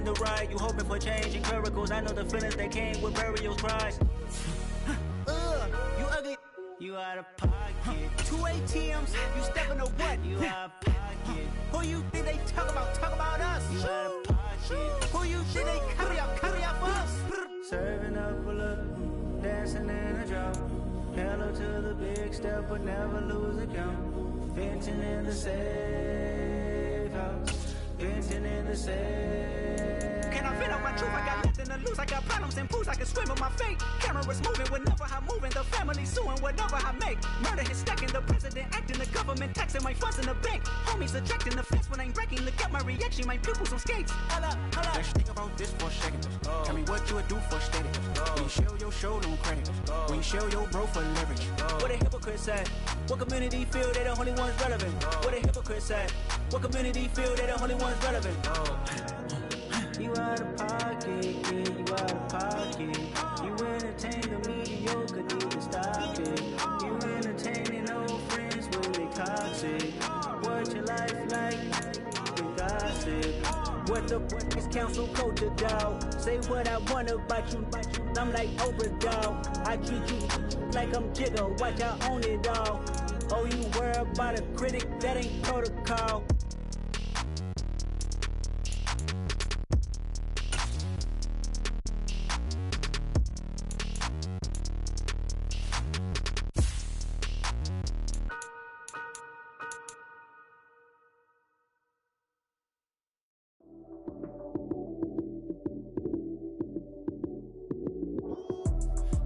in the ride. You hoping for change and miracles. I know the feelings that came with burial cries. You ugly. You out of pocket. 2 ATMs, you stepping to what? You out of pocket. Who you think they talk about? Talk about us. You out of pocket. Who you think they carry out for us? Serving up a look, dancing in a drought. Hello to the big step, but never lose a count. Venting in the safe house. Venting in the safe. Can I fit up my truth? I got nothing to lose. I got problems and fools. I can swim with my fate. Cameras moving whenever I'm moving. The family suing whatever I make. Murder is stacking. The president acting. The government taxing my funds in the bank. Homies ejecting the fence when I'm breaking. Look at my reaction. My pupils on skates. Hold up, hold up. Let's think about this for a second. Tell me what you would do for status. When you show your show, no credit. When you show your bro for leverage. What a hypocrite said. What community feel they the only ones relevant? What a hypocrite said. What community feel they the only ones relevant? You out of pocket, yeah, you out of pocket. You entertain the mediocre, need to stop it. You entertaining old friends when they toxic. What your life like? You gossip. What the is council culture, dog? Say what I want about you. I'm like Oprah, dog. I treat you like I'm Jigga. Watch I own it all. Oh, you worry about a critic? That ain't protocol.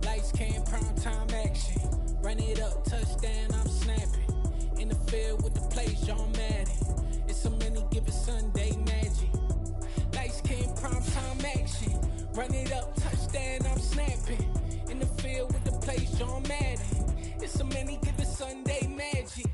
Lights came, prime time action. Run it up, touchdown, I'm snapping. In the field with the plays, John Madden. It's a many given Sunday magic. Lights came, prime time action. Run it up, touchdown, I'm snapping. In the field with the plays, John Madden. It's a many given Sunday magic.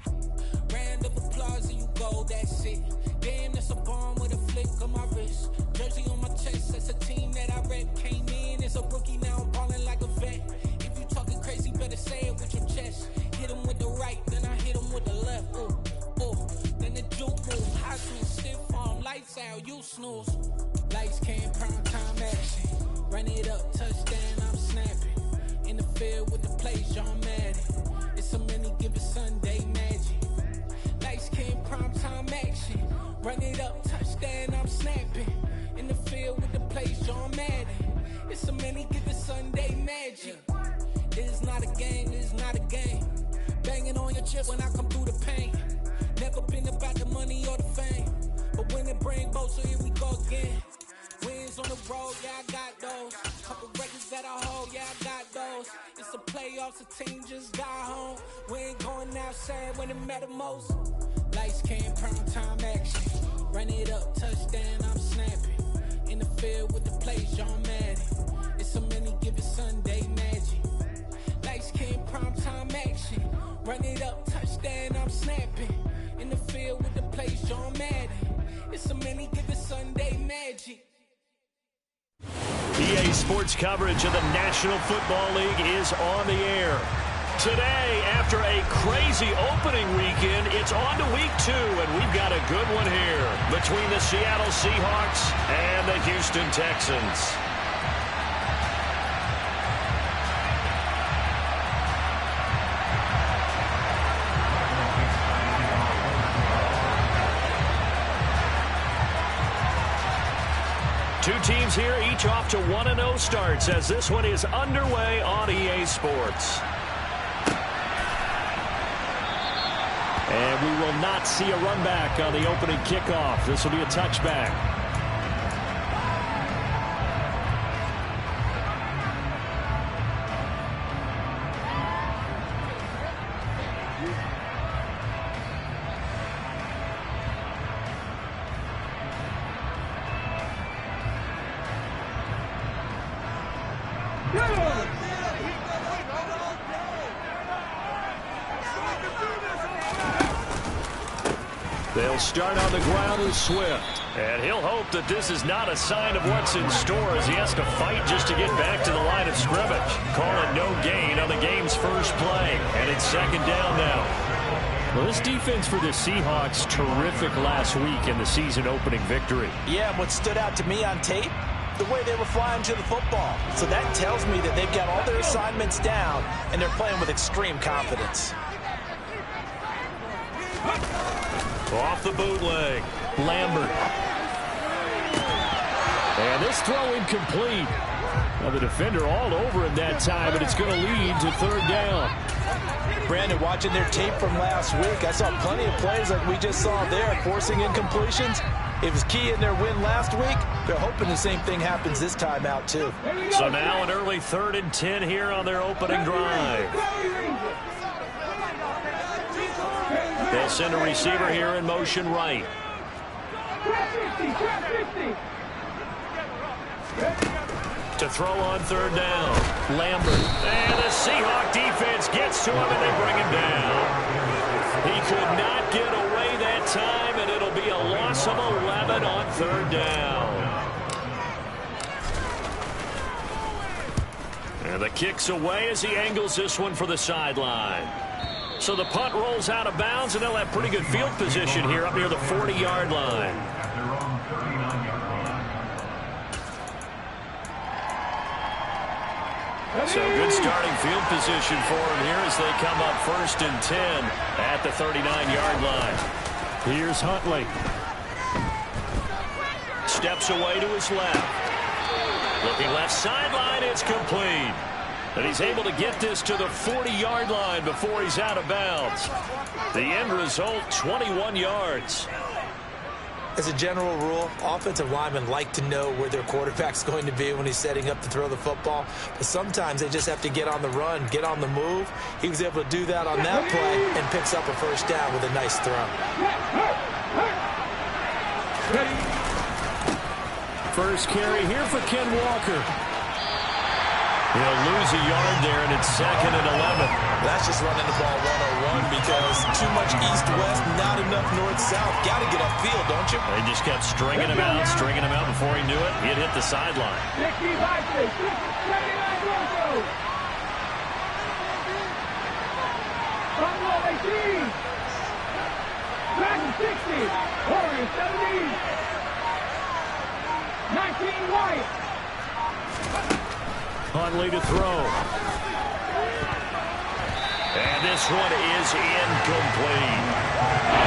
Round of applause and you go, that's it. Damn, that's a bomb with a flick on my wrist. Jersey on my chest, that's a team that I rep. Came in as a rookie, now I'm ballin' like a vet. If you talking crazy, better say it with your chest. Hit him with the right, then I hit him with the left. Ooh, ooh, then the juke move. High school, stiff arm, lights out, you snooze. Lights came, prime time action. Run it up, touchdown, I'm snapping. In the field with the plays, John Madden. It's a many given Sunday magic. Lights came, prime time action. Run it up, touchdown, I'm snapping. In the field with the plays, John Madden. It's a many given Sunday magic. This is not a game, this is not a game. Banging on your chest when I come through the pain. Never been about the money or the fame. But when it bring both, so here we go again. Wins on the road, yeah, I got those. Couple records that I hold, yeah, I got those. It's the playoffs, the team just got home. We ain't going outside when it matter most. Lights came, prime time action. Run it up, touchdown, I'm snapping. In the field with the plays, John Madden. It's a many given Sunday magic. Lights came, prime time action. Run it up, touchdown, I'm snapping. In the field with the plays, John Madden. It's a many given Sunday magic. EA Sports coverage of the National Football League is on the air. Today, after a crazy opening weekend, it's on to week 2, and we've got a good one here between the Seattle Seahawks and the Houston Texans. Two teams here, each off to 1-0 starts as this one is underway on EA Sports. And we will not see a run back on the opening kickoff. This will be a touchback. They'll start on the ground with Swift. And he'll hope that this is not a sign of what's in store as he has to fight just to get back to the line of scrimmage. Call it no gain on the game's first play. And it's second down now. Well, this defense for the Seahawks, terrific last week in the season-opening victory. Yeah, and what stood out to me on tape, the way they were flying to the football. So that tells me that they've got all their assignments down, and they're playing with extreme confidence. Off the bootleg, Lambert. And this throw incomplete. Now the defender all over him that time, and it's going to lead to third down. Brandon, watching their tape from last week, I saw plenty of plays like we just saw there, forcing incompletions. It was key in their win last week. They're hoping the same thing happens this time out, too. So now an early 3rd and 10 here on their opening drive. They'll send a receiver here in motion right. To throw on 3rd down. Lambert. And the Seahawk defense gets to him and they bring him down. He could not get away that time, and it'll be a loss of 11 on 3rd down. And the kick's away as he angles this one for the sideline. So the punt rolls out of bounds, and they'll have pretty good field position here up near the 40-yard line. So good starting field position for him here as they come up 1st and 10 at the 39-yard line. Here's Huntley. Steps away to his left. Looking left sideline, it's complete. And he's able to get this to the 40-yard line before he's out of bounds. The end result, 21 yards. As a general rule, offensive linemen like to know where their quarterback's going to be when he's setting up to throw the football. But sometimes they just have to get on the run, get on the move. He was able to do that on that play and picks up a 1st down with a nice throw. First carry here for Ken Walker. He'll lose a yard there, and it's 2nd and 11. That's just running the ball 101 because too much east-west, not enough north-south. Got to get upfield, don't you? They just kept stringing him out before he knew it. He'd hit the sideline. Huntley to throw. And this one is incomplete.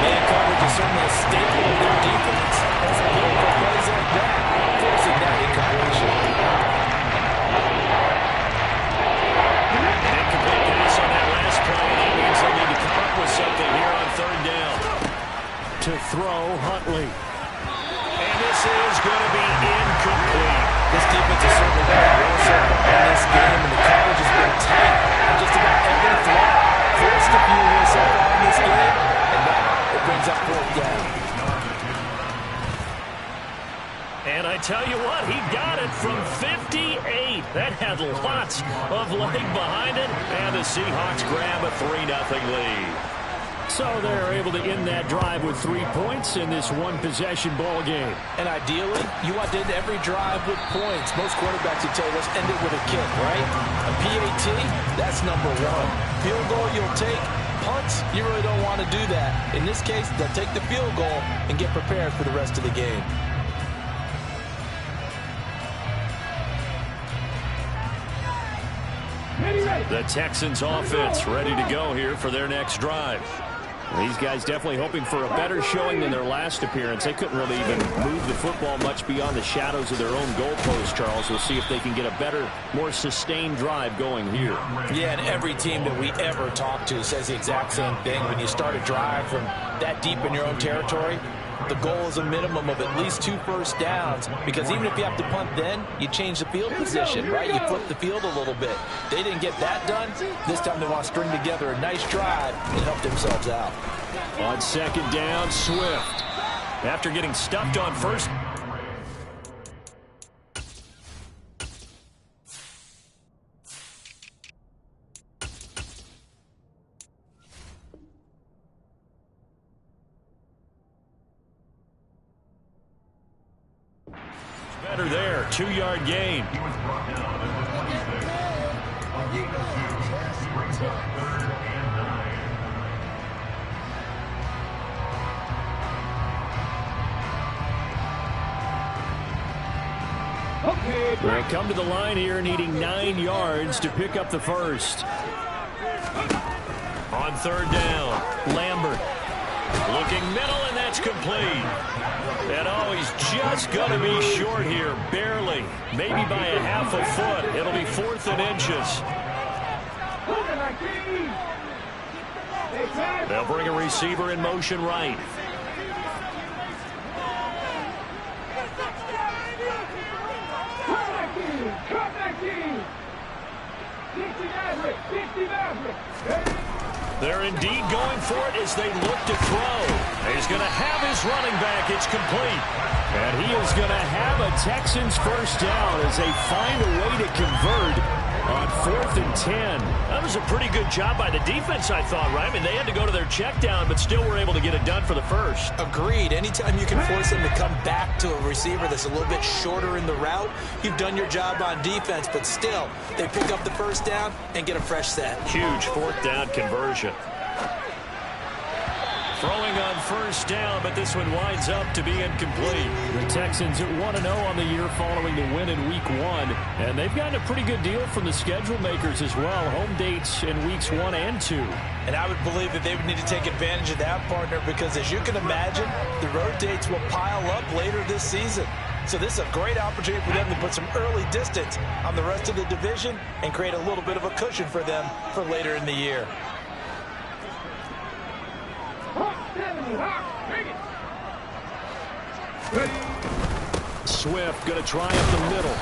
Man coverage is certainly a staple of their defense. As a little for plays like that, forcing that incompletion. An incomplete pass on that last play. That means they need to come up with something here on 3rd down. To throw, Huntley. And this is going to be incomplete. This defense has certainly played well so far in this game, and the coverage has been tight on just about every throw. Forced a few here so far in this game, and now it brings up 4th down. And I tell you what, he got it from 58. That had lots of leg behind it, and the Seahawks grab a 3-0 lead. So they're able to end that drive with 3 points in this one-possession ball game. And ideally, you want to end every drive with points. Most quarterbacks would tell you, let's end it with a kick, right? A PAT, that's number 1. Field goal you'll take. Punts, you really don't want to do that. In this case, they'll take the field goal and get prepared for the rest of the game. The Texans offense ready to go here for their next drive. These guys definitely hoping for a better showing than their last appearance. They couldn't really even move the football much beyond the shadows of their own goalpost, Charles. We'll see if they can get a better, more sustained drive going here. Yeah, and every team that we ever talk to says the exact same thing. When you start a drive from that deep in your own territory, the goal is a minimum of at least 2 first downs, because even if you have to punt then, you change the field position, right? You flip the field a little bit. They didn't get that done. This time they want to string together a nice drive and help themselves out. On 2nd down, Swift. After getting stuffed on first. Better there, 2-yard gain. They'll come to the line here needing 9 yards to pick up the first. On third down, Lambert looking middle, and that's complete. And oh, he's just going to be short here, barely, maybe by a half a foot. It'll be 4th and inches. They'll bring a receiver in motion right. They're indeed going for it as they look to throw. He's going to have his running back. It's complete. And he is going to have a Texans first down as they find a way to convert on 4th and 10. That was a pretty good job by the defense, I thought, right? I mean, they had to go to their check down, but still were able to get it done for the first. Agreed. Anytime you can force them to come back to a receiver that's a little bit shorter in the route, you've done your job on defense, but still, they pick up the first down and get a fresh set. Huge 4th down conversion. Throwing on first down, but this one winds up to be incomplete. The Texans at 1-0 on the year following the win in Week 1. And they've gotten a pretty good deal from the schedule makers as well. Home dates in Weeks 1 and 2. And I would believe that they would need to take advantage of that, partner, because as you can imagine, the road dates will pile up later this season. So this is a great opportunity for them to put some early distance on the rest of the division and create a little bit of a cushion for them for later in the year. Swift going to try up the middle.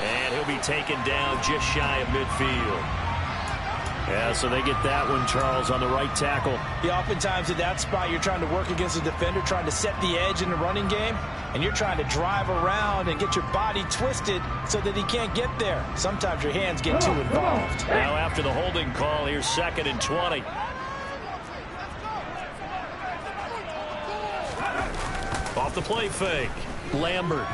And he'll be taken down just shy of midfield. Yeah, so they get that one, Charles, on the right tackle. Yeah, oftentimes at that spot, you're trying to work against a defender, trying to set the edge in the running game, and you're trying to drive around and get your body twisted so that he can't get there. Sometimes your hands get too involved. Now after the holding call, here's 2nd and 20. Off the play fake, Lambert.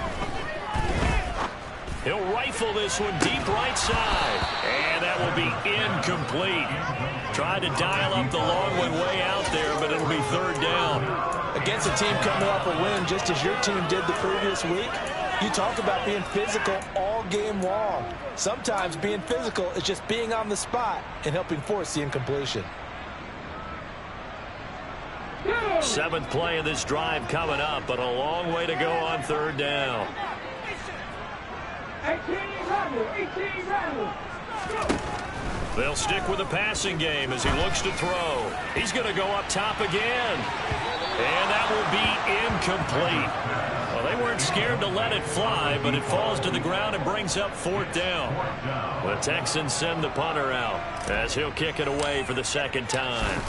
He'll rifle this one deep right side. And that will be incomplete. Tried to dial up the long one way out there, but it'll be 3rd down. Against a team coming off a win just as your team did the previous week, you talk about being physical all game long. Sometimes being physical is just being on the spot and helping force the incompletion. 7th play of this drive coming up, but a long way to go on 3rd down. They'll stick with the passing game as he looks to throw. He's going to go up top again. And that will be incomplete. Well, they weren't scared to let it fly, but it falls to the ground and brings up 4th down. The Texans send the punter out as he'll kick it away for the 2nd time.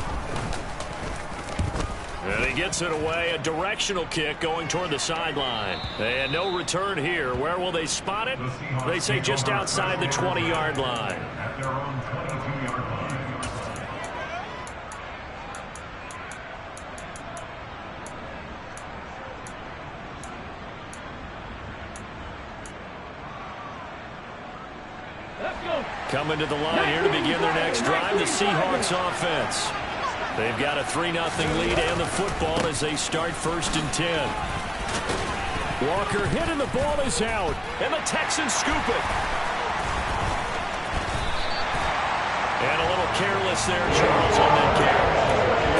And he gets it away, a directional kick going toward the sideline. And no return here. Where will they spot it? They say just outside the 20-yard line. Coming to the line here to begin their next drive, the Seahawks offense. They've got a 3-0 lead and the football as they start 1st and 10. Walker hit and the ball is out. And the Texans scoop it. And a little careless there, Charles, on that carry.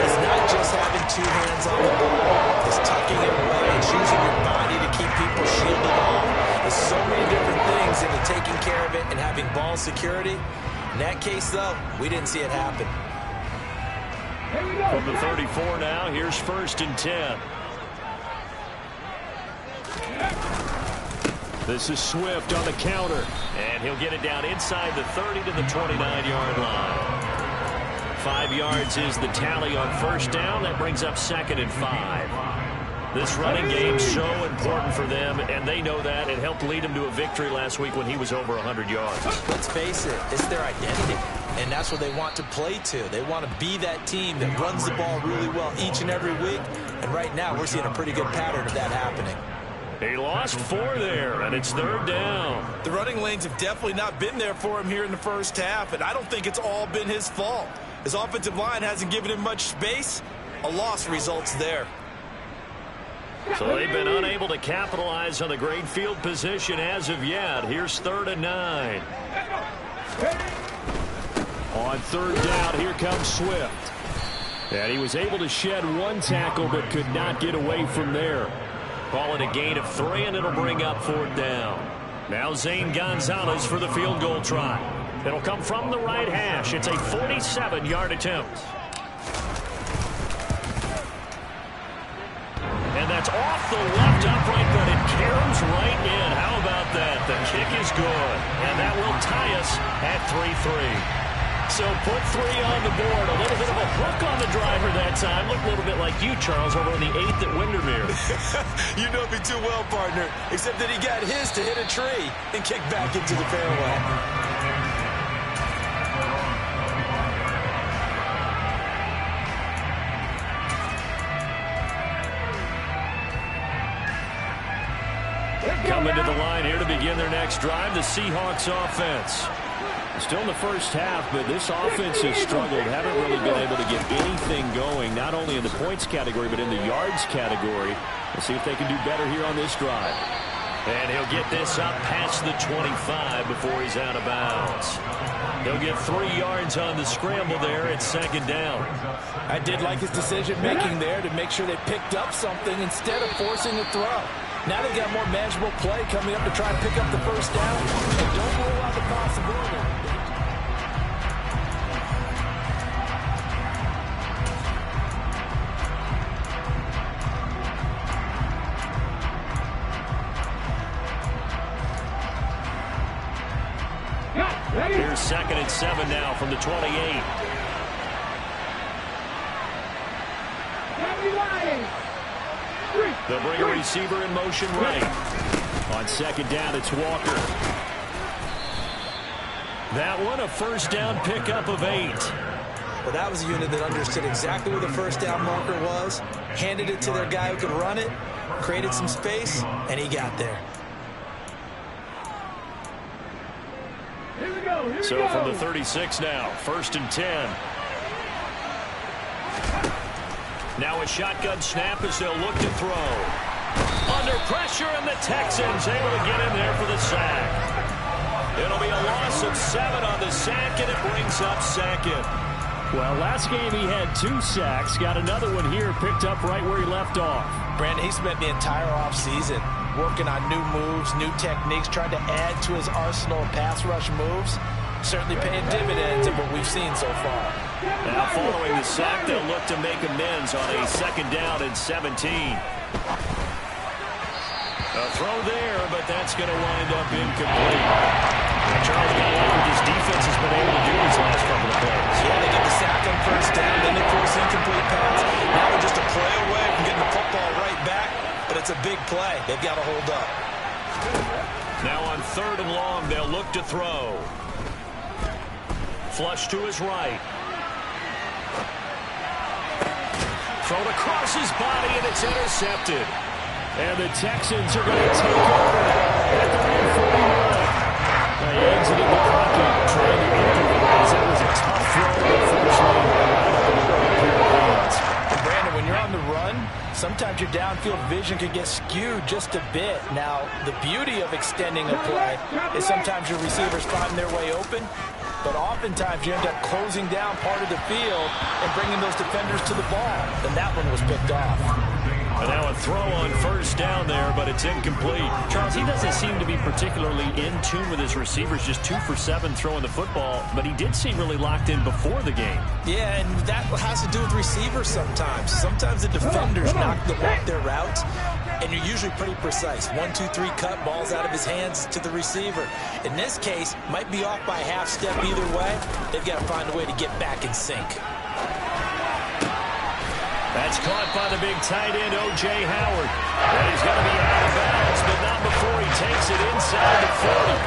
It's not just having 2 hands on the ball. It's tucking it away. It's using your body to keep people shielded off. There's so many different things into taking care of it and having ball security. In that case, though, we didn't see it happen. From the 34 now, here's 1st and 10. This is Swift on the counter. And he'll get it down inside the 30 to the 29-yard line. 5 yards is the tally on 1st down. That brings up 2nd and 5. This running game's so important for them, and they know that. It helped lead them to a victory last week when he was over 100 yards. Let's face it, it's their identity. And that's what they want to play to. They want to be that team that runs the ball really well each and every week. And right now, we're seeing a pretty good pattern of that happening. He lost 4 there, and it's 3rd down. The running lanes have definitely not been there for him here in the first half, and I don't think it's all been his fault. His offensive line hasn't given him much space. A loss results there. So they've been unable to capitalize on the great field position as of yet. Here's 3rd and 9. On 3rd down, here comes Swift. And he was able to shed one tackle but could not get away from there. Call it a gain of 3, and it'll bring up 4th down. Now Zane Gonzalez for the field goal try. It'll come from the right hash. It's a 47-yard attempt. And that's off the left upright, but it caroms right in. How about that? The kick is good. And that will tie us at 3-3. So put 3 on the board. A little bit of a hook on the driver that time. Looked a little bit like you, Charles, over on the 8th at Windermere. You know me too well, partner. Except that he got his to hit a tree and kick back into the fairway. Coming to the line here to begin their next drive, the Seahawks offense. Still in the first half, but this offense has struggled. Haven't really been able to get anything going, not only in the points category, but in the yards category. We'll see if they can do better here on this drive. And he'll get this up past the 25 before he's out of bounds. He'll get 3 yards on the scramble there at 2nd down. I did like his decision-making there to make sure they picked up something instead of forcing a throw. Now they've got more manageable play coming up to try and pick up the 1st down. And don't rule out the possibility. Here's 2nd and 7 now from the 28. They'll bring a receiver in motion right. On 2nd down, it's Walker. That one, a 1st down pickup of 8. Well, that was a unit that understood exactly where the 1st down marker was, handed it to their guy who could run it, created some space, and he got there. So from the 36 now, 1st and 10. Now a shotgun snap as they'll look to throw. Under pressure, and the Texans able to get in there for the sack. It'll be a loss of 7 on the sack, and it brings up 2nd. Well, last game he had 2 sacks. Got another one here, picked up right where he left off. Brandon, he spent the entire offseason working on new moves, new techniques, trying to add to his arsenal of pass rush moves. Certainly paying dividends of what we've seen so far. Now following the sack, they'll look to make amends on a 2nd down and 17. A throw there, but that's going to wind up incomplete. And Charles, kind of like what this defense has been able to do these last couple of plays. Yeah, they get the sack on 1st down, then they force incomplete pass. Now they're just a play away from getting the football right back, but it's a big play. They've got to hold up. Now on 3rd and long, they'll look to throw. Flush to his right. Thrown across his body, and it's intercepted. And the Texans are going to take over at the 41. They exited the pocket, trying to improvise. That was a tough throw, unfortunately. Brandon, when you're on the run, sometimes your downfield vision can get skewed just a bit. Now, the beauty of extending a play is sometimes your receivers find their way open, but oftentimes you end up closing down part of the field and bringing those defenders to the ball. And that one was picked off. And now a throw on 1st down there, but it's incomplete. Charles, he doesn't seem to be particularly in tune with his receivers, just 2 for 7 throwing the football, but he did seem really locked in before the game. Yeah, and that has to do with receivers sometimes. Sometimes the defenders knock their routes, and you're usually pretty precise. 1, 2, 3 cut, balls out of his hands to the receiver. In this case, might be off by a half step either way. They've got to find a way to get back in sync. That's caught by the big tight end, O.J. Howard. And he's going to be out of bounds, but not before he takes it inside the 40.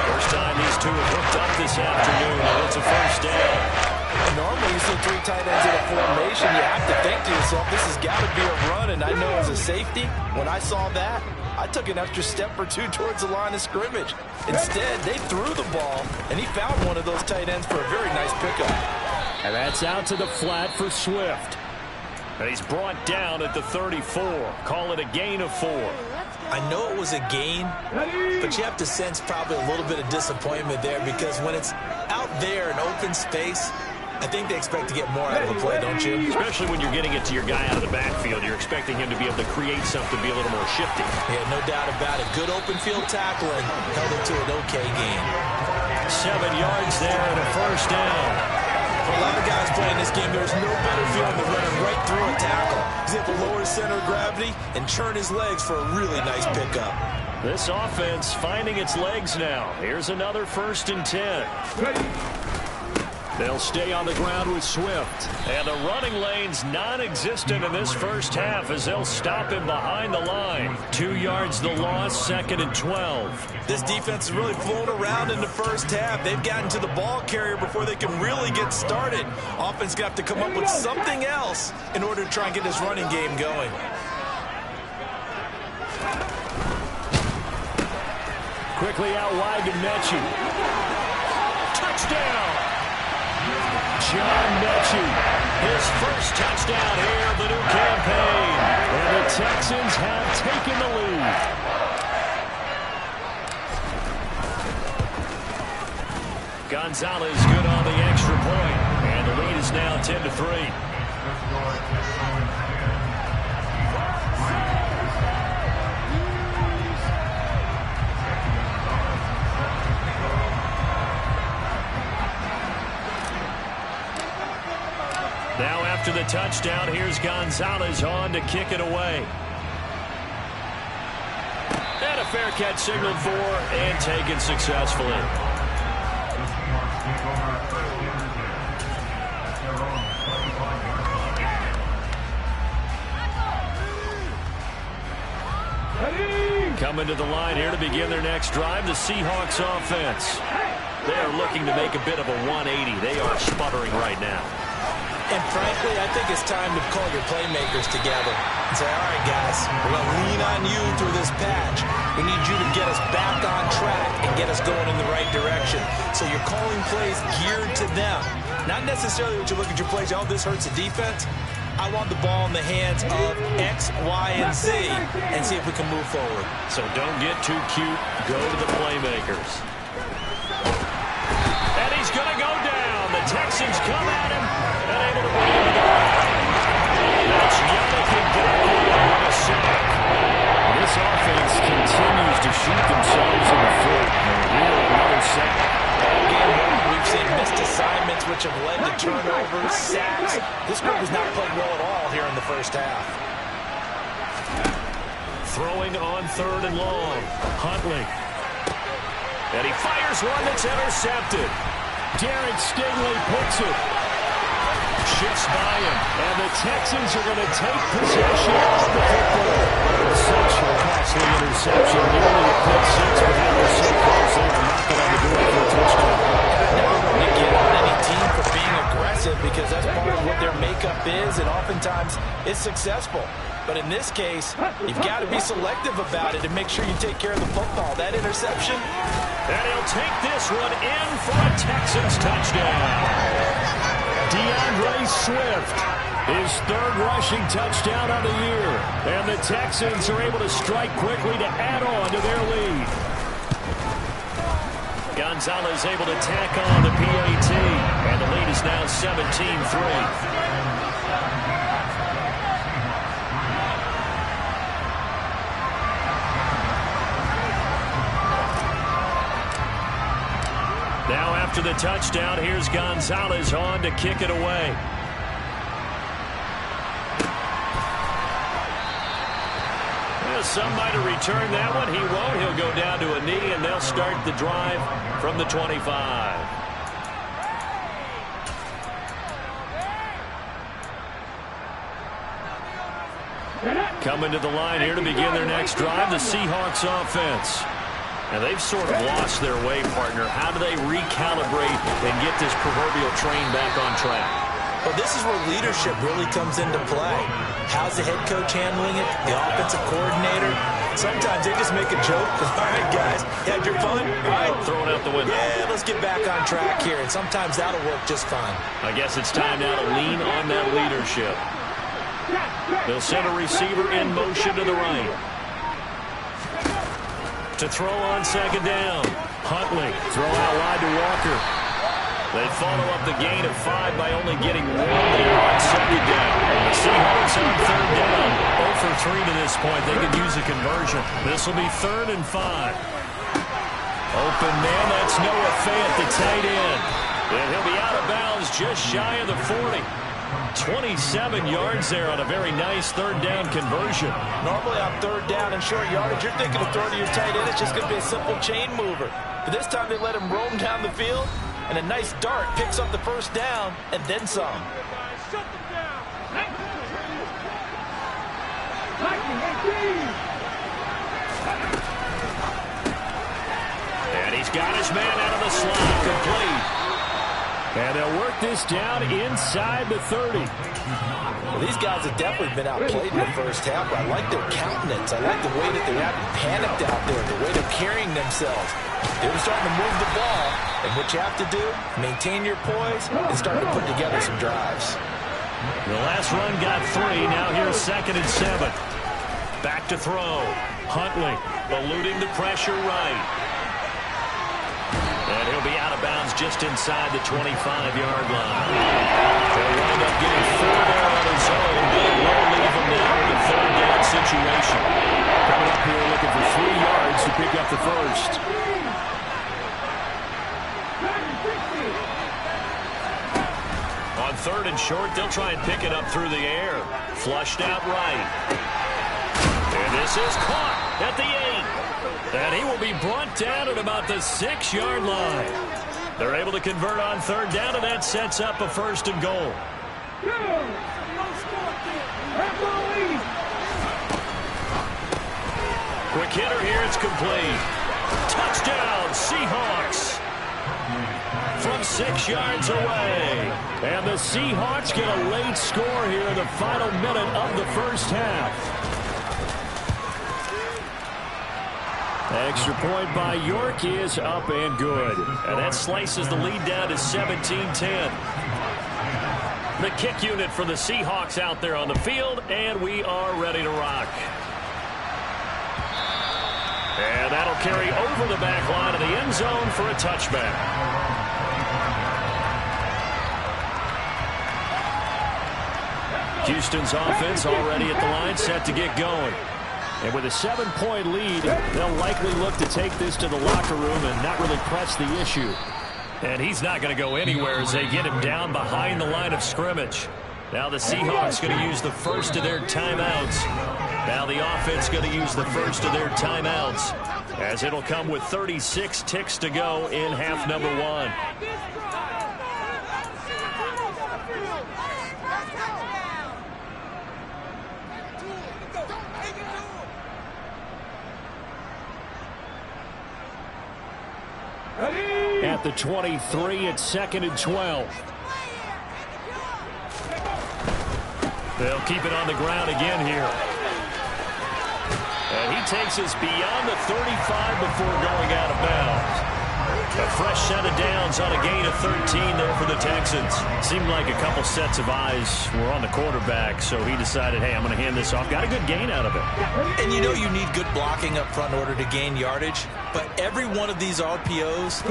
First time these two have hooked up this afternoon, and it's a 1st down. Normally you see 3 tight ends in a formation, you have to think to yourself, this has got to be a run. And I know as a safety, when I saw that, I took an extra step or 2 towards the line of scrimmage. Instead, they threw the ball, and he found one of those tight ends for a very nice pickup. And that's out to the flat for Swift. And he's brought down at the 34. Call it a gain of 4. I know it was a gain, but you have to sense probably a little bit of disappointment there because when it's out there in open space, I think they expect to get more out of the play, don't you? Especially when you're getting it to your guy out of the backfield. You're expecting him to be able to create something, be a little more shifty. Yeah, no doubt about it. Good open field tackling held it to an okay gain. 7 yards there and a first down. For a lot of guys playing this game, there's no better feeling than running right through a tackle. He's able to lower his center of gravity and churn his legs for a really nice pickup. This offense finding its legs now. Here's another 1st and 10. They'll stay on the ground with Swift. And the running lane's non-existent in this first half as they'll stop him behind the line. 2 yards the loss, 2nd and 12. This defense is really flown around in the first half. They've gotten to the ball carrier before they can really get started. Offense got to come up with something else in order to try and get this running game going. Quickly out wide to Mechie. Touchdown! John Mechie, his first touchdown here of the new campaign. And the Texans have taken the lead. Gonzalez good on the extra point. And the lead is now 10-3. Now after the touchdown, here's Gonzalez on to kick it away. And a fair catch signaled for and taken successfully. Coming to the line here to begin their next drive, the Seahawks offense. They are looking to make a bit of a 180. They are sputtering right now. And frankly, I think it's time to call your playmakers together and say, all right, guys, we're going to lean on you through this patch. We need you to get us back on track and get us going in the right direction. So you're calling plays geared to them. Not necessarily what you look at your plays, oh, this hurts the defense. I want the ball in the hands of X, Y, and Z and see if we can move forward. So don't get too cute. Go to the playmakers. And he's going to go down. The Texans come at him and able to bring him to the ground. That's Yannick Ngakoue with a sack. This offense continues to shoot themselves in the foot. Really another sack. Again, we've seen missed assignments which have led to turnovers, sacks. This group has not played well at all here in the first half. Throwing on 3rd and long. Huntley. And he fires one that's intercepted. Derek Stingley picks it. Shifts by him. And the Texans are going to take possession of the football. Such a costly interception. Nearly a pick six, but they were so close they were knocking on the door for a touchdown. You get on any team for being aggressive because that's part of what their makeup is, and oftentimes it's successful. But in this case, you've got to be selective about it and make sure you take care of the football. That interception. And he'll take this one in for a Texans touchdown. DeAndre Swift, his 3rd rushing touchdown of the year. And the Texans are able to strike quickly to add on to their lead. Gonzalez able to tack on the PAT. And the lead is now 17-3. Now after the touchdown, here's Gonzalez on to kick it away. Well, some might have returned that one. He won't. He'll go down to a knee, and they'll start the drive from the 25. Coming to the line here to begin their next drive, the Seahawks offense. And they've sort of lost their way, partner. How do they recalibrate and get this proverbial train back on track? Well, this is where leadership really comes into play. How's the head coach handling it? The offensive coordinator? Sometimes they just make a joke. All right, guys, you had your fun? All right. Throw it out the window. Yeah, let's get back on track here. And sometimes that'll work just fine. I guess it's time now to lean on that leadership. They'll send a receiver in motion to the right. To throw on second down. Huntley, throw out wide to Walker. They follow up the gain of 5 by only getting 1 there on second down. The Seahawks on third down. 0 for 3 to this point. They could use a conversion. This will be 3rd and 5. Open man, that's Noah Fant, the tight end. And he'll be out of bounds just shy of the 40. 27 yards there on a very nice third down conversion. Normally on third down and short yardage, you're thinking of throwing to your tight end. It's just going to be a simple chain mover. But this time they let him roam down the field, and a nice dart picks up the first down and then some. And he's got his man out of the slot, complete. And they'll work this down inside the 30. Well, these guys have definitely been outplayed in the first half. I like their countenance. I like the way that they're having panicked out there, the way they're carrying themselves. They're starting to move the ball, and what you have to do, maintain your poise and start to put together some drives. The last run got 3. Now here's 2nd and 7. Back to throw. Huntley eluding the pressure right. And he'll be out of bounds just inside the 25-yard line. They'll wind up getting 4 there on his own, but it will leave him now in a third down situation. Coming up here looking for 3 yards to pick up the first. On 3rd and short, they'll try and pick it up through the air. Flushed out right. And this is caught at the 8. And he will be brought down at about the 6-yard line. They're able to convert on third down, and that sets up a 1st and goal. Quick hitter here, it's complete. Touchdown, Seahawks. From 6 yards away. And the Seahawks get a late score here in the final minute of the first half. Extra point by York is up and good. And that slices the lead down to 17-10. The kick unit for the Seahawks out there on the field, and we are ready to rock. And that'll carry over the back line of the end zone for a touchback. Houston's offense already at the line, set to get going. And with a 7-point lead, they'll likely look to take this to the locker room and not really press the issue. And he's not going to go anywhere as they get him down behind the line of scrimmage. Now the Seahawks going to use the first of their timeouts. Now the offense going to use the first of their timeouts, as it'll come with 36 ticks to go in half number 1. At the 23, it's 2nd and 12. They'll keep it on the ground again here. And he takes us beyond the 35 before going out of bounds. A fresh set of downs on a gain of 13 there for the Texans. Seemed like a couple sets of eyes were on the quarterback, so he decided, hey, I'm going to hand this off. Got a good gain out of it. And you know you need good blocking up front in order to gain yardage, but every one of these RPOs,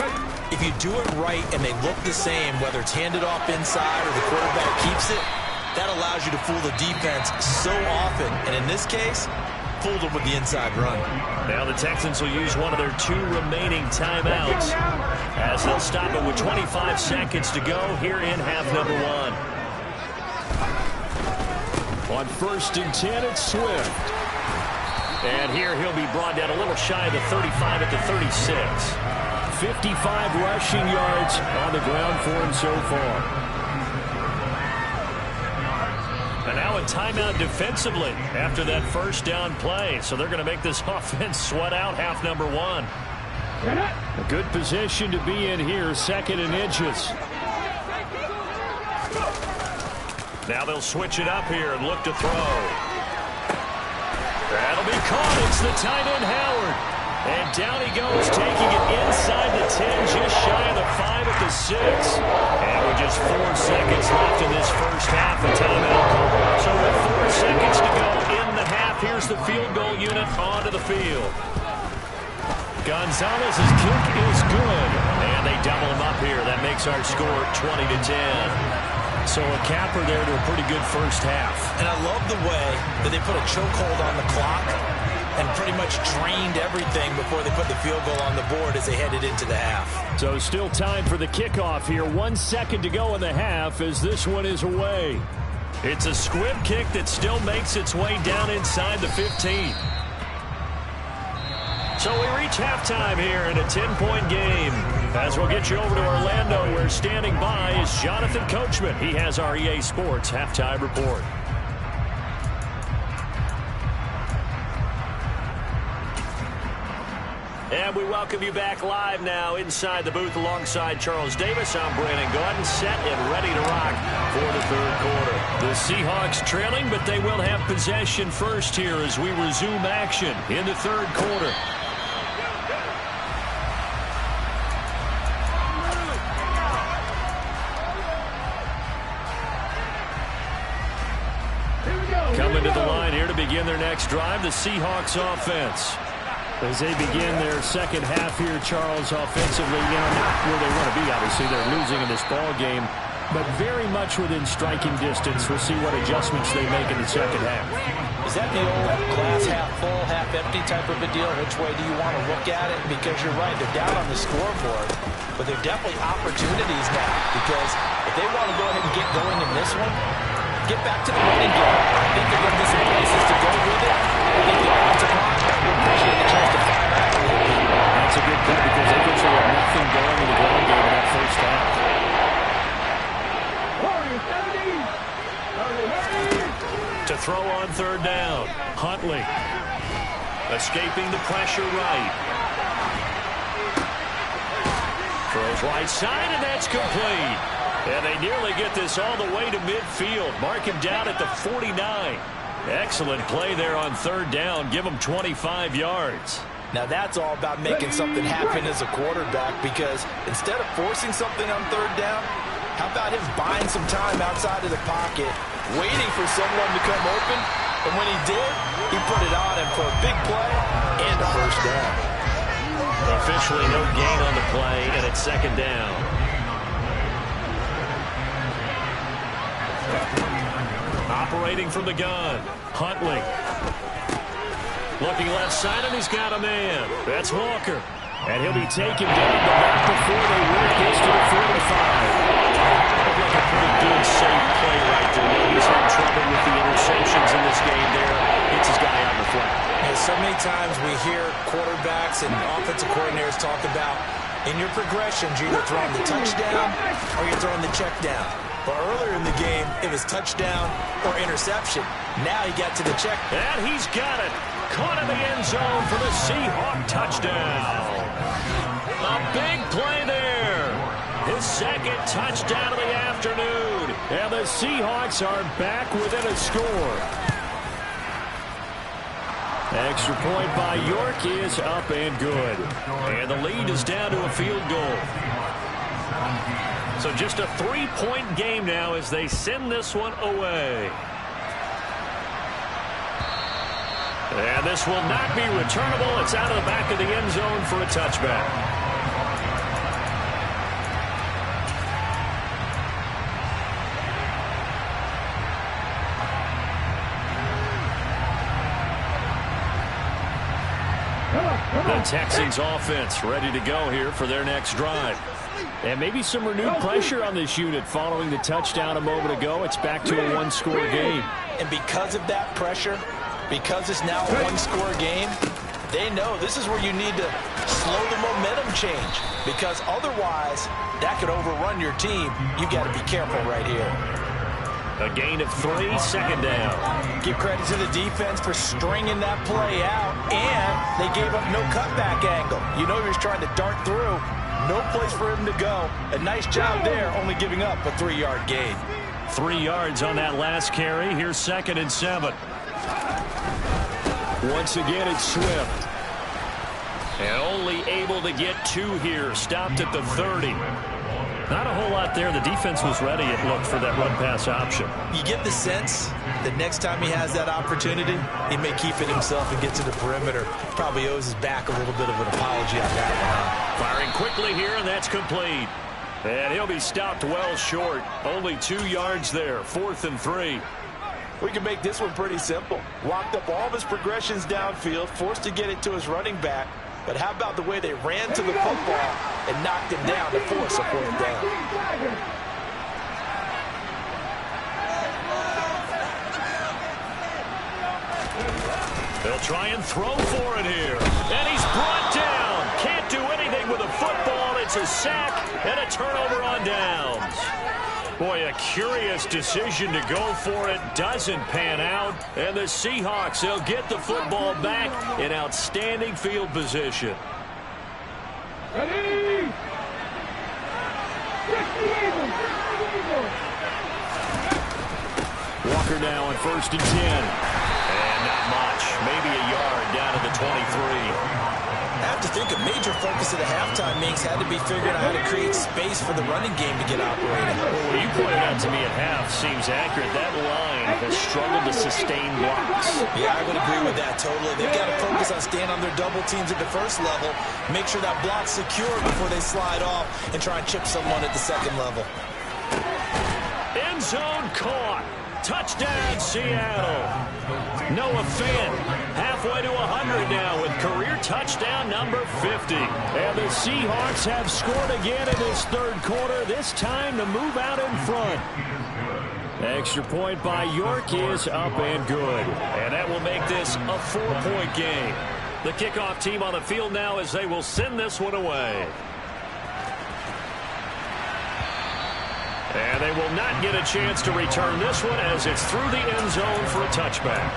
if you do it right and they look the same, whether it's handed off inside or the quarterback keeps it, that allows you to fool the defense so often. And in this case, fooled them with the inside run. Now the Texans will use one of their 2 remaining timeouts as they'll stop it with 25 seconds to go here in half number 1. On 1st and 10, it's Swift. And here he'll be brought down a little shy of the 35 at the 36. 55 rushing yards on the ground for him so far. And now a timeout defensively after that first down play. So they're going to make this offense sweat out half number 1. A good position to be in here, 2nd and inches. Now they'll switch it up here and look to throw. That'll be caught. It's the tight end, Howard. And down he goes, taking it inside the 10, just shy of the 5 at the 6. And with just 4 seconds left in this first half, a timeout call. So with 4 half. Here's the field goal unit onto the field. Gonzalez's kick is good, and they double him up here. That makes our score 20-10. So a capper there to a pretty good first half. And I love the way that they put a chokehold on the clock and pretty much drained everything before they put the field goal on the board as they headed into the half. So still time for the kickoff here. 1 second to go in the half as this one is away. It's a squib kick that still makes its way down inside the 15. So we reach halftime here in a 10-point game. As we'll get you over to Orlando, where standing by is Jonathan Coachman. He has our EA Sports halftime report. And we welcome you back live now inside the booth alongside Charles Davis. I'm Brandon Gordon, set and ready to rock for the third quarter. The Seahawks trailing, but they will have possession first here as we resume action in the third quarter. Coming to the line here to begin their next drive, the Seahawks offense. As they begin their second half here, Charles, offensively, not where they want to be, obviously. They're losing in this ball game, but very much within striking distance. We'll see what adjustments they make in the second half. Is that the old glass half full, half empty type of a deal? Which way do you want to look at it? Because you're right, they're down on the scoreboard, but they're definitely opportunities now, because if they want to go ahead and get going in this one, get back to the running game. I think they're going to be some places to go with it. I think the offensive line will appreciate the chance to fire out a little bit. That's a good point because they virtually had nothing going in the ground game in that first half. To throw on third down, Huntley escaping the pressure right. Throws right side, and that's complete. And they nearly get this all the way to midfield. Mark him down at the 49. Excellent play there on third down. Give him 25 yards. Now that's all about making something happen as a quarterback, because instead of forcing something on third down, how about him buying some time outside of the pocket, waiting for someone to come open, and when he did, he put it on him for a big play and a first down. Officially no gain on the play, and it's second down. Operating from the gun, Huntley. Looking left side, and he's got a man. That's Walker. And he'll be taken down, but not before they work this to the 45. Looked like a pretty good, safe play right there. He's had trouble with the interceptions in this game there. Hits his guy on the flat. And so many times we hear quarterbacks and offensive coordinators talk about, in your progressions, you're either throwing the touchdown or you're throwing the check down. But earlier in the game, it was touchdown or interception. Now he got to the check. And he's got it. Caught in the end zone for the Seahawk touchdown. A big play there. His second touchdown of the afternoon. And the Seahawks are back within a score. Extra point by York is up and good. And the lead is down to a field goal. So just a 3-point game now as they send this one away. And this will not be returnable. It's out of the back of the end zone for a touchback. The Texans offense ready to go here for their next drive. And maybe some renewed pressure on this unit following the touchdown a moment ago. It's back to a one-score game. And because of that pressure, because it's now a one-score game, they know this is where you need to slow the momentum change, because otherwise that could overrun your team. You got to be careful right here. A gain of 3, second down. Give credit to the defense for stringing that play out, and they gave up no cutback angle. You know he was trying to dart through. No place for him to go. A nice job there, only giving up a 3-yard gain. 3 yards on that last carry. Here's 2nd and 7. Once again, it's Swift. And only able to get 2 here. Stopped at the 30. Not a whole lot there. The defense was ready, it looked, for that run-pass option. You get the sense that next time he has that opportunity, he may keep it himself and get to the perimeter. Probably owes his back a little bit of an apology on that one. Firing quickly here, and that's complete. And he'll be stopped well short. Only 2 yards there. 4th and 3. We can make this one pretty simple. Locked up all of his progressions downfield, forced to get it to his running back. But how about the way they ran to the football and knocked him down to force a 4th down? They'll try and throw for it here. And he's brought down. Can't do anything with a football. It's a sack and a turnover on downs. Boy, a curious decision to go for it. Doesn't pan out. And the Seahawks, they'll get the football back in outstanding field position. Walker now on 1st and 10. And not much. Maybe a yard down to the 23. I have to think a major focus of the halftime meetings had to be figuring out how to create space for the running game to get operating. Well, what you pointed out to me at half seems accurate. That line has struggled to sustain blocks. Yeah, I would agree with that totally. They've got to focus on staying on their double teams at the first level, make sure that block's secure before they slide off, and try and chip someone at the second level. End zone caught. Touchdown, Seattle. Noah Fant halfway to 100 now with career touchdown number 50. And the Seahawks have scored again in this 3rd quarter, this time to move out in front. Extra point by York is up and good. And that will make this a 4-point game. The kickoff team on the field now as they will send this one away. And they will not get a chance to return this one as it's through the end zone for a touchback.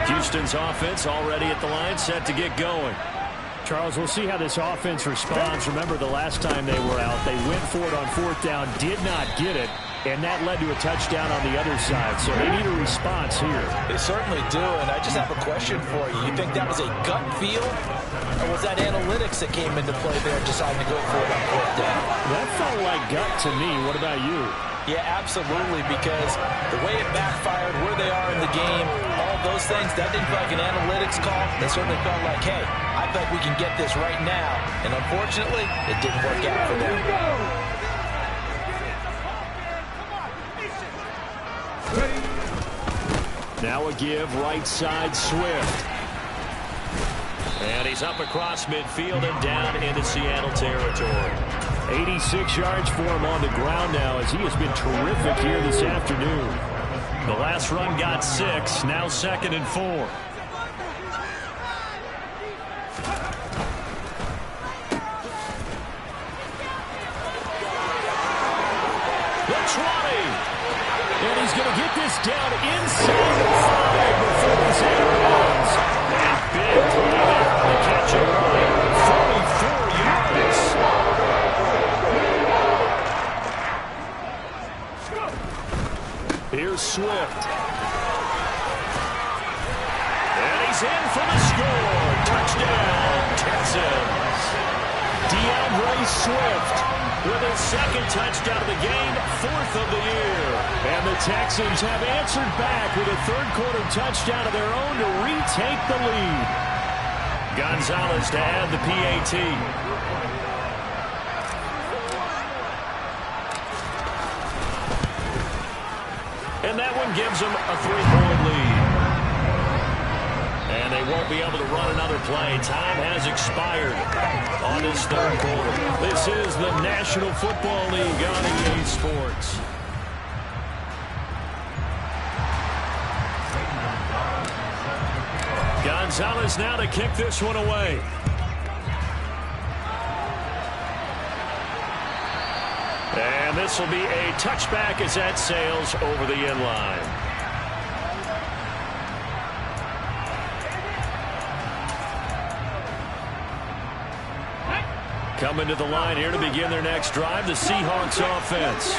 Houston's offense already at the line, set to get going. Charles, we'll see how this offense responds. Remember the last time they were out, they went for it on 4th down, did not get it, and that led to a touchdown on the other side. So they need a response here. They certainly do, and I just have a question for you. You think that was a gut feel, or was that analytics that came into play there and decided to go for it on 4th down? That felt like gut to me. What about you? Yeah, absolutely, because the way it backfired, where they are in the game, all those things, that didn't feel like an analytics call. That certainly felt like, hey, I bet we can get this right now. And unfortunately, it didn't work out for them. Now a give, right side, Swift. And he's up across midfield and down into Seattle territory. 86 yards for him on the ground now as he has been terrific here this afternoon. The last run got 6, now 2nd and 4. The 20. And he's going to get this down inside the 5 before he's out of bounds. And big play there on the catch and run. 44 yards. Here's Swift. And he's in for the score. Touchdown, Texans. DeAndre Swift with his 2nd touchdown of the game, 4th of the year. And the Texans have answered back with a 3rd quarter touchdown of their own to retake the lead. Gonzalez to add the PAT. And that one gives them a 3-point lead. And they won't be able to run another play. Time has expired on this 3rd quarter. This is the National Football League on EA Sports. Gonzalez now to kick this one away. And this will be a touchback as that sails over the end line. Coming to the line here to begin their next drive, the Seahawks offense.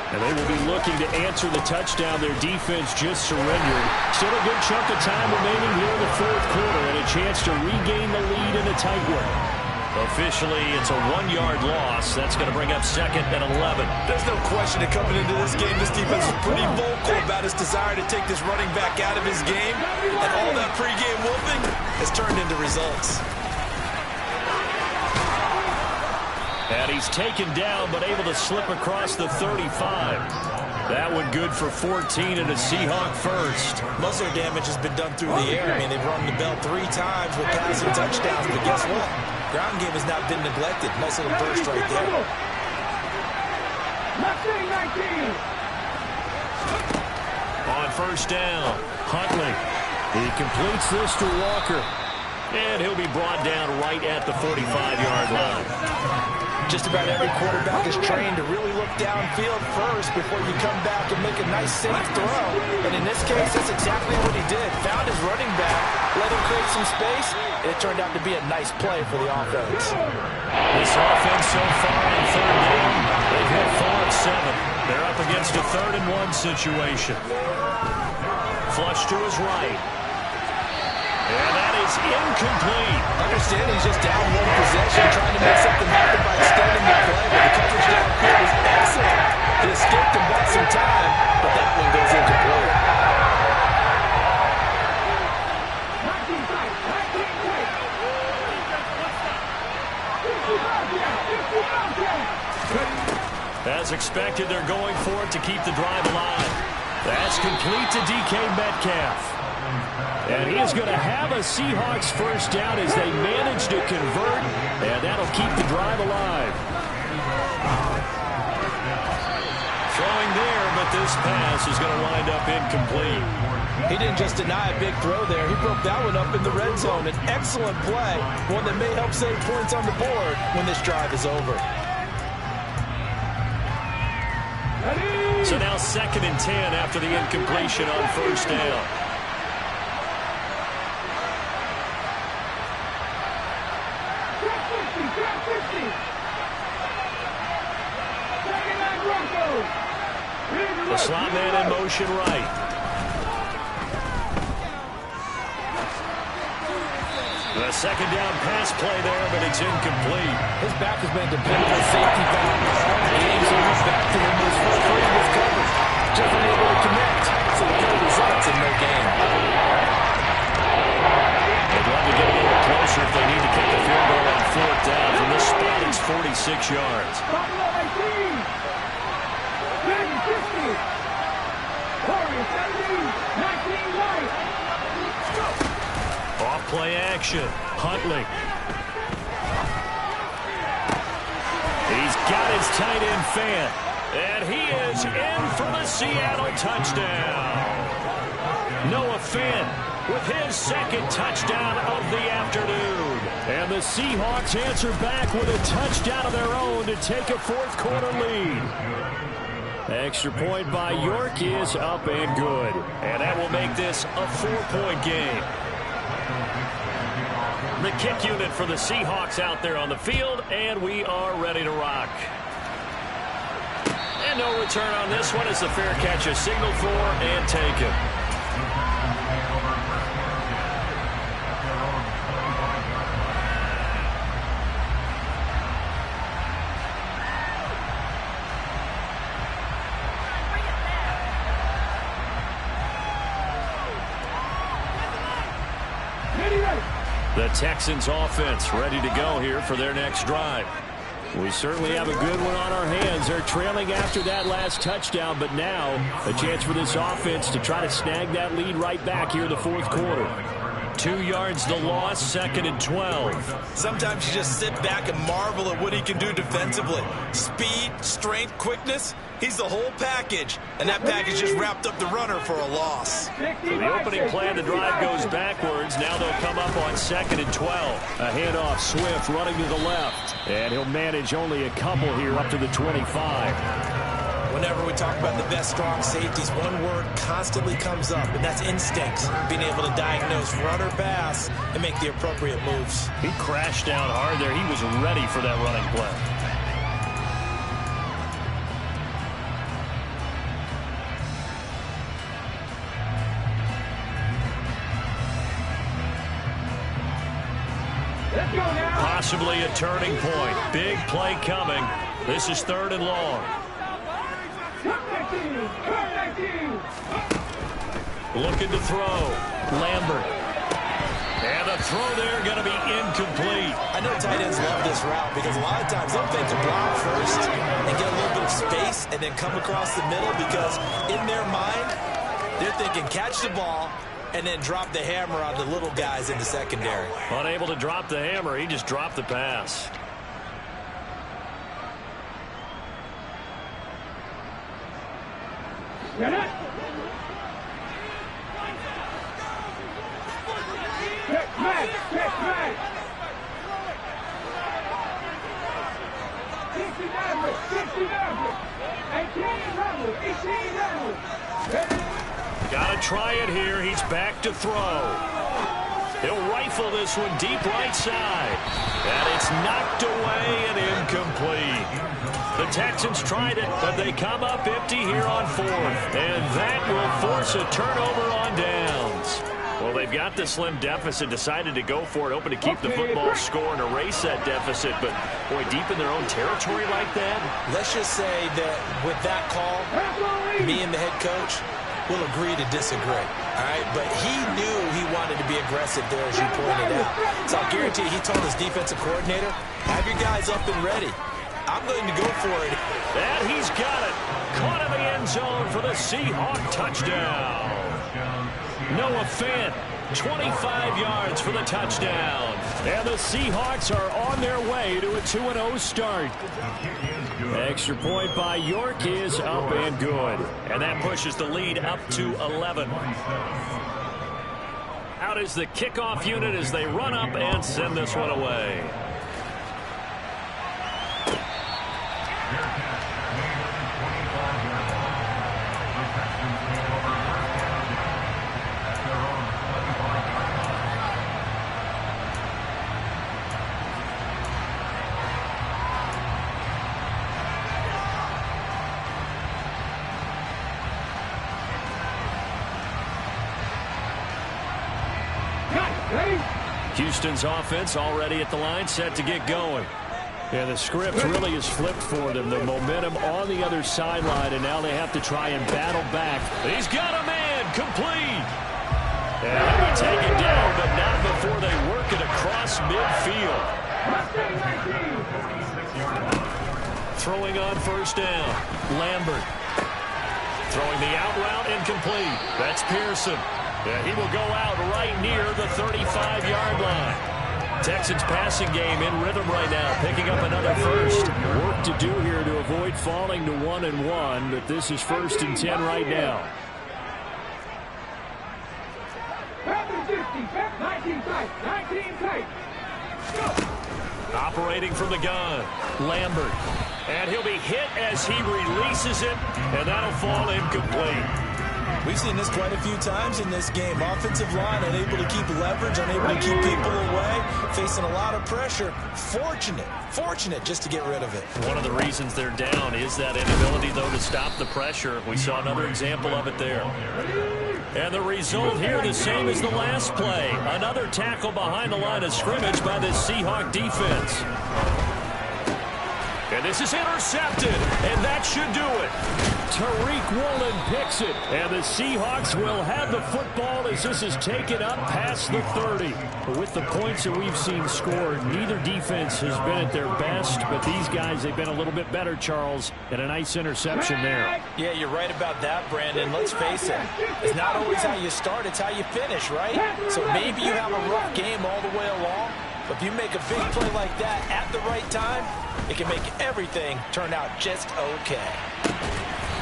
And they will be looking to answer the touchdown their defense just surrendered. Still a good chunk of time remaining here in the fourth quarter and a chance to regain the lead in a tight one. Officially, it's a 1-yard loss. That's going to bring up 2nd and 11. There's no question that coming into this game, this defense is pretty vocal about his desire to take this running back out of his game. And all that pregame whooping has turned into results. And he's taken down, but able to slip across the 35. That one good for 14 and a Seahawk first. Most of their damage has been done through the air. I mean, they've rung the bell 3 times with passing touchdowns, but guess what? Ground game has not been neglected. Nice little burst right there. On first down, Huntley. He completes this to Walker. and he'll be brought down right at the 45-yard line. Just about every quarterback is trained to really look downfield first before you come back and make a nice, safe throw. And in this case, that's exactly what he did. Found his running back, let him create some space, and it turned out to be a nice play for the offense. This offense so far in third down, they've hit 4 of 7. They're up against a 3rd and 1 situation. Flush to his right. And that is incomplete. Understand he's just down 1 possession, trying to make something happen by extending the play, but the coverage downfield is excellent. He escaped and bought some time, but that one goes incomplete. As expected, they're going for it to keep the drive alive. That's complete to DK Metcalf. And he is going to have a Seahawks first down as they manage to convert, and that'll keep the drive alive. Throwing there, but this pass is going to wind up incomplete. He didn't just deny a big throw there. He broke that one up in the red zone. An excellent play, one that may help save points on the board when this drive is over. So now 2nd and 10 after the incompletion on first down. The slot man in motion right. The 2nd down pass play there, but it's incomplete. His back has been a dependable safety valve. He aims on his back to him with free with coverage. Just unable to connect, so the play results in no gain. They'd love to get a little closer if they need to kick the field goal on 4th down. From this spot, it's 46 yards. Off play action. Huntley. He's got his tight end fan. And he is in for the Seattle touchdown. Noah Fant with his 2nd touchdown of the afternoon. And the Seahawks answer back with a touchdown of their own to take a 4th quarter lead. Extra point by York is up and good. And that will make this a 4-point game. The kick unit for the Seahawks out there on the field, and we are ready to rock. And no return on this one as the fair catch is signaled for and taken. The Texans offense ready to go here for their next drive. We certainly have a good one on our hands. They're trailing after that last touchdown, but now a chance for this offense to try to snag that lead right back here in the 4th quarter. 2 yards the loss, 2nd and 12. Sometimes you just sit back and marvel at what he can do defensively. Speed, strength, quickness, he's the whole package. And that package just wrapped up the runner for a loss. So the opening play of the drive goes backwards. Now they'll come up on 2nd and 12. A handoff, Swift running to the left. And he'll manage only a couple here up to the 25. Whenever we talk about the best strong safeties, one word constantly comes up, and that's instinct. Being able to diagnose run or pass and make the appropriate moves. He crashed down hard there. He was ready for that running play. Possibly a turning point. Big play coming. This is 3rd and long. Looking to throw. Lambert. And the throw there going to be incomplete. I know tight ends love this route because a lot of times they'll think to block first and get a little bit of space and then come across the middle because in their mind, they're thinking catch the ball and then drop the hammer on the little guys in the secondary. Unable to drop the hammer, he just dropped the pass. Get it. Pick back. 18 Gotta try it here. He's back to throw. He'll rifle this one deep right side. And it's knocked away and incomplete. The Texans tried it, but they come up empty here on 4th. And that will force a turnover on downs. Well, they've got the slim deficit, decided to go for it, hoping to keep the football score and erase that deficit. But, boy, deep in their own territory like that. Let's just say that with that call, me and the head coach will agree to disagree. All right, but he knew he wanted to be aggressive there, as you pointed out. So I'll guarantee you, he told his defensive coordinator, have your guys up and ready. I'm going to go for it. And he's got it. Caught in the end zone for the Seahawk touchdown. Noah Fant, 25 yards for the touchdown. And the Seahawks are on their way to a 2-0 start. Extra point by York is up and good. And that pushes the lead up to 11. Out is the kickoff unit as they run up and send this one away. Houston's offense already at the line, set to get going. And the script really is flipped for them. The momentum on the other sideline, and now they have to try and battle back. He's got a man, complete. And he would take it down, but not before they work it across midfield. Throwing on 1st down. Lambert. Throwing the out route, incomplete. That's Pearson. Yeah, he will go out right near the 35-yard line. Texans passing game in rhythm right now, picking up another first. Work to do here to avoid falling to 1-1, but this is 1st and 10 right now. 19 tight. Operating from the gun, Lambert. And he'll be hit as he releases it, and that'll fall incomplete. We've seen this quite a few times in this game. Offensive line unable to keep leverage, unable to keep people away, facing a lot of pressure. Fortunate just to get rid of it. One of the reasons they're down is that inability, though, to stop the pressure. We saw another example of it there. And the result here, the same as the last play. Another tackle behind the line of scrimmage by the Seahawk defense. And this is intercepted, and that should do it. Tariq Woolen picks it, and the Seahawks will have the football as this is taken up past the 30. With the points that we've seen scored, neither defense has been at their best, but these guys, they've been a little bit better, Charles, and a nice interception there. Yeah, you're right about that, Brandon. Let's face it, it's not always how you start, it's how you finish, right? So maybe you have a rough game all the way along, but if you make a big play like that at the right time, it can make everything turn out just okay.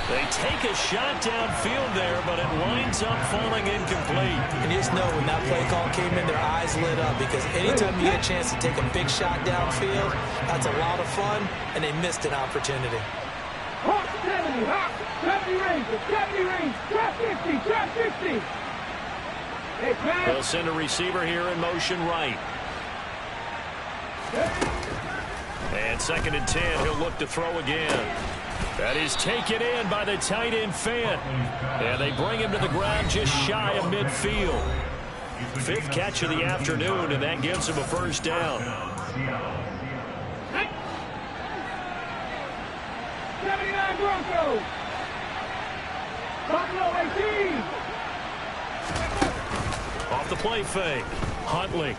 They take a shot downfield there, but it winds up falling incomplete. And you just know when that play call came in, their eyes lit up because anytime you get a chance to take a big shot downfield, that's a lot of fun, and they missed an opportunity. 70 range, drop 50. They'll send a receiver here in motion right. And 2nd and 10, he'll look to throw again. That is taken in by the tight end Fant. And they bring him to the ground just shy of midfield. Fifth catch of the afternoon, and that gives him a first down. 79 Broncos. Buffalo 18. Off the play fake. Huntley.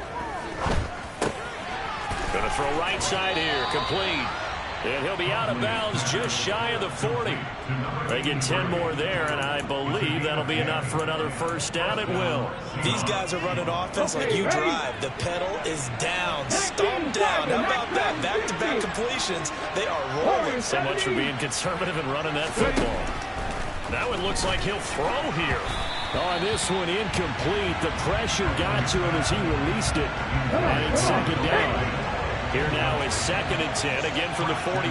Going to throw right side here. Complete. And he'll be out of bounds just shy of the 40. They get 10 more there, and I believe that'll be enough for another first down. It will. These guys are running offense like you drive. The pedal is down. Stomp down. How about that? Back-to-back completions. They are rolling. So much for being conservative and running that football. That one looks like he'll throw here. Oh, this one incomplete. The pressure got to him as he released it. And it's second down. Here now is 2nd and 10, again from the 41.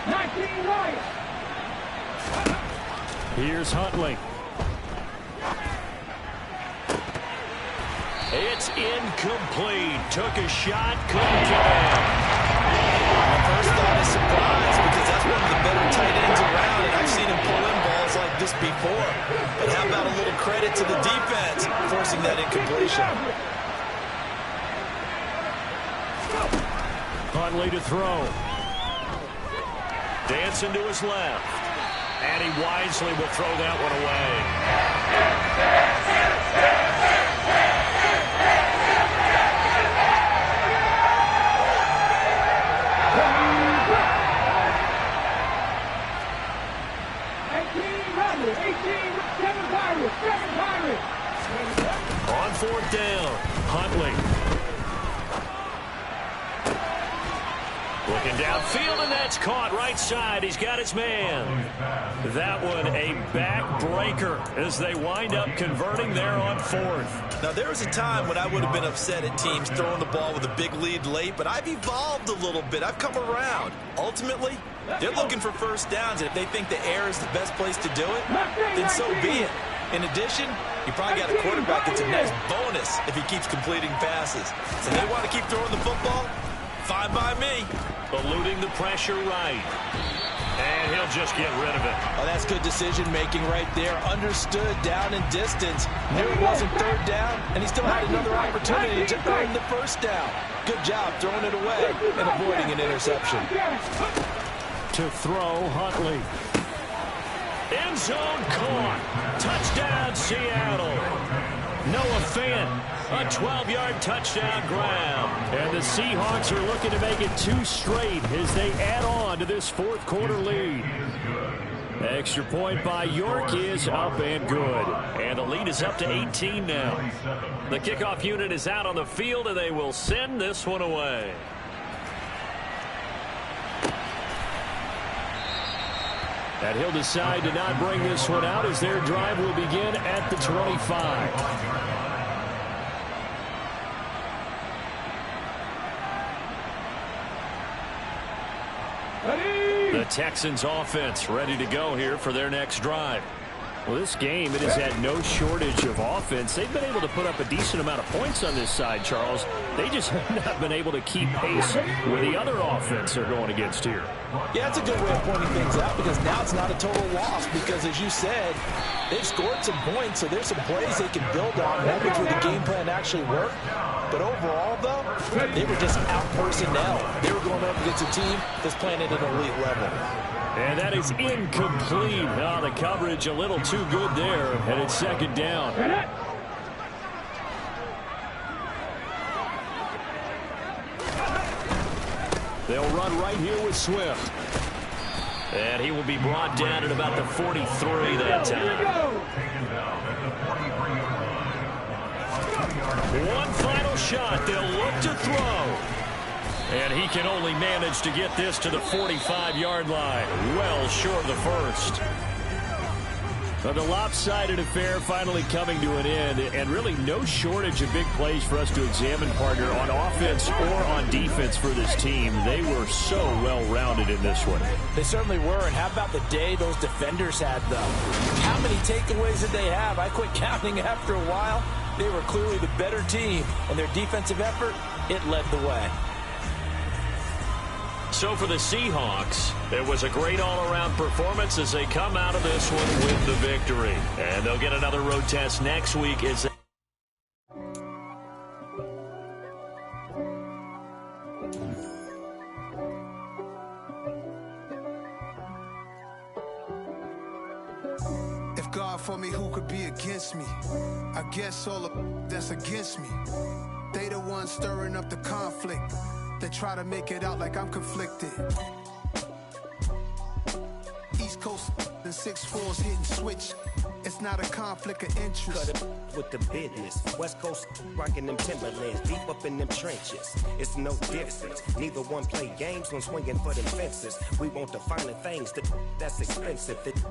19 right. Here's Huntley. It's incomplete. Took a shot, couldn't get it. My first thought is surprise because that's one of the better tight ends around, and I've seen him pull in balls like this before. But how about a little credit to the defense forcing that incompletion? Huntley to throw. Dancing to his left. And he wisely will throw that one away. On 4th down, Huntley. Looking downfield, and that's caught right side. He's got his man. That one a backbreaker as they wind up converting there on 4th. Now, there was a time when I would have been upset at teams throwing the ball with a big lead late, but I've evolved a little bit. I've come around. Ultimately, they're looking for first downs, and if they think the air is the best place to do it, then so be it. In addition, you probably got a quarterback that's a nice bonus if he keeps completing passes. So they want to keep throwing the football? Fine by me. Eluding the pressure right. And he'll just get rid of it. Oh, that's good decision-making right there. Understood down and distance. Knew it wasn't 3rd down, and he still had another opportunity to earn the first down. Good job throwing it away and avoiding an interception. To throw, Huntley. End zone caught. Touchdown, Seattle. Noah Fant, a 12-yard touchdown grab. And the Seahawks are looking to make it 2 straight as they add on to this 4th quarter lead. Extra point by York is up and good. And the lead is up to 18 now. The kickoff unit is out on the field, and they will send this one away. And he'll decide to not bring this one out as their drive will begin at the 25. The Texans offense ready to go here for their next drive. Well, this game, it has had no shortage of offense. They've been able to put up a decent amount of points on this side, Charles. They just have not been able to keep pace with the other offense they're going against here. Yeah, that's a good way of pointing things out because now it's not a total loss because, as you said, they've scored some points, so there's some plays they can build on, moments where the game plan actually worked. But overall, though, they were just out-personnel. They were going up against a team that's playing at an elite level. And that is incomplete. Oh, the coverage a little too good there, and it's 2nd down. They'll run right here with Swift. And he will be brought down at about the 43 that time. One final shot. They'll look to throw. And he can only manage to get this to the 45-yard line. Well short of the first. But the lopsided affair finally coming to an end, and really no shortage of big plays for us to examine, partner, on offense or on defense for this team. They were so well-rounded in this one. They certainly were, and how about the day those defenders had, though? How many takeaways did they have? I quit counting after a while. They were clearly the better team, and their defensive effort, it led the way. So for the Seahawks, it was a great all-around performance as they come out of this one with the victory. And they'll get another road test next week as they If God for me, who could be against me? I guess all of that's against me. They the ones stirring up the conflict. They try to make it out like I'm conflicted. East Coast and 6'4's hitting switch. It's not a conflict of interest. Cut it with the business. West Coast rocking them Timberlands, deep up in them trenches. It's no difference. Neither one play games when swinging for them fences. We want the finer things that's expensive.